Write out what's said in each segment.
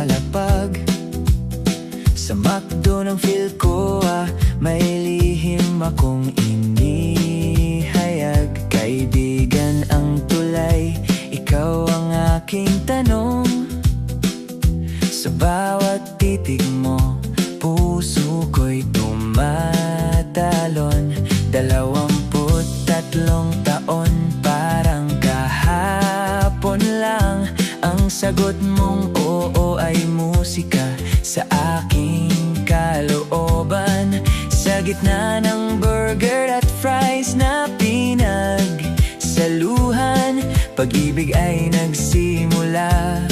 palapag. Sa McDo ng Philcoa, may lihim akong inihayag. Kaibigan ang tulay, ikaw ang aking tanong. Sa bawat titig mo, puso ko'y tumatalon. 23 taon, parang kahapon lang. Ang sagot mong oo ay musika sa aking kalooban. Sa gitna ng burger at fries na pinagsaluhan, pag-ibig ay nagsimula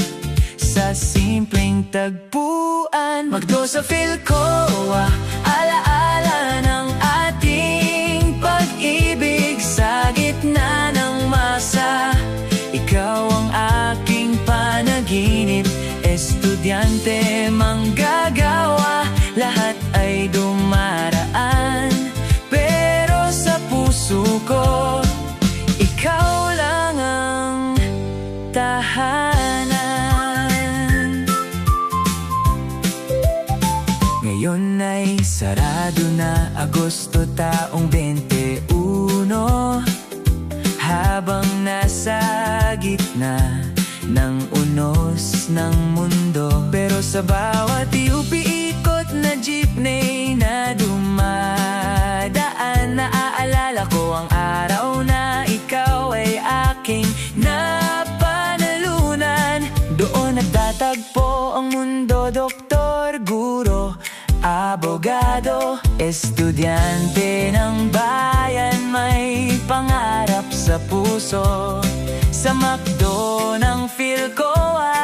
sa simpleng tagpuan. McDo sa Philcoa, alaala ng ating pag-ibig. Sa gitna ng masa, ikaw ang aking panaginip. Estudyante, manggagawa, lahat ay dumaraan. Pero sa puso ko, ikaw lang ang tahanan. Ngayon ay sarado na, Agosto taong 21. Habang nasa gitna ng unos ng mundo, pero sa bawat iupi-ikot na jeepney na dumadaan, naaalala ko ang araw na ikaw ay aking napanalunan. Doon nagtatagpo ang mundo, doktor, guro, abogado, estudyante ng bayan, may pangarap sa puso. Sa McDo ng Philcoa,